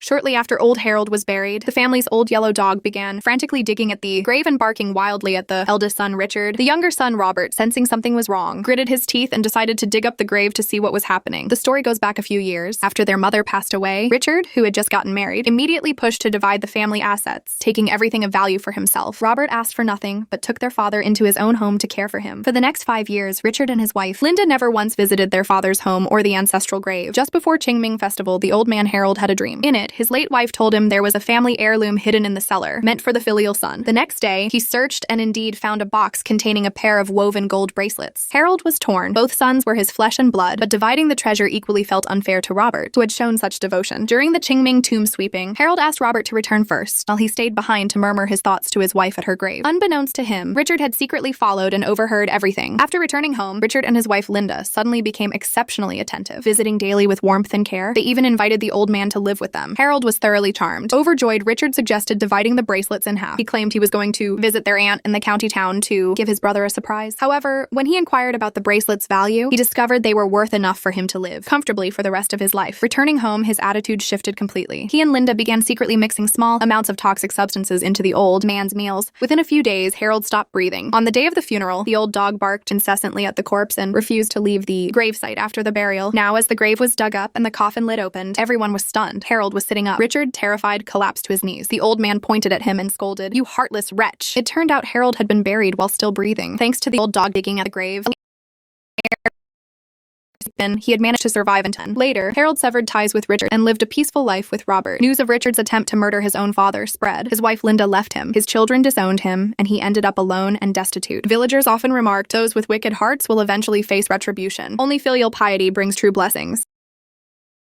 Shortly after old Harold was buried, the family's old yellow dog began frantically digging at the grave and barking wildly at the eldest son, Richard. The younger son, Robert, sensing something was wrong, gritted his teeth and decided to dig up the grave to see what was happening. The story goes back a few years. After their mother passed away, Richard, who had just gotten married, immediately pushed to divide the family assets, taking everything of value for himself. Robert asked for nothing, but took their father into his own home to care for him. For the next 5 years, Richard and his wife, Linda, never once visited their father's home or the ancestral grave. Just before Qingming Festival, the old man Harold had a dream. In it, his late wife told him there was a family heirloom hidden in the cellar, meant for the filial son. The next day, he searched and indeed found a box containing a pair of woven gold bracelets. Harold was torn. Both sons were his flesh and blood, but dividing the treasure equally felt unfair to Robert, who had shown such devotion. During the Qingming tomb sweeping, Harold asked Robert to return first, while he stayed behind to murmur his thoughts to his wife at her grave. Unbeknownst to him, Richard had secretly followed and overheard everything. After returning home, Richard and his wife Linda suddenly became exceptionally attentive, visiting daily with warmth and care. They even invited the old man to live with them. Harold was thoroughly charmed. Overjoyed, Richard suggested dividing the bracelets in half. He claimed he was going to visit their aunt in the county town to give his brother a surprise. However, when he inquired about the bracelets' value, he discovered they were worth enough for him to live comfortably for the rest of his life. Returning home, his attitude shifted completely. He and Linda began secretly mixing small amounts of toxic substances into the old man's meals. Within a few days, Harold stopped breathing. On the day of the funeral, the old dog barked incessantly at the corpse and refused to leave the gravesite after the burial. Now, as the grave was dug up and the coffin lid opened, everyone was stunned. Harold was sitting up. Richard, terrified, collapsed to his knees. The old man pointed at him and scolded, "You heartless wretch." It turned out Harold had been buried while still breathing. Thanks to the old dog digging at the grave, he had managed to survive in 10. Later, Harold severed ties with Richard and lived a peaceful life with Robert. News of Richard's attempt to murder his own father spread. His wife Linda left him. His children disowned him, and he ended up alone and destitute. Villagers often remarked, those with wicked hearts will eventually face retribution. Only filial piety brings true blessings.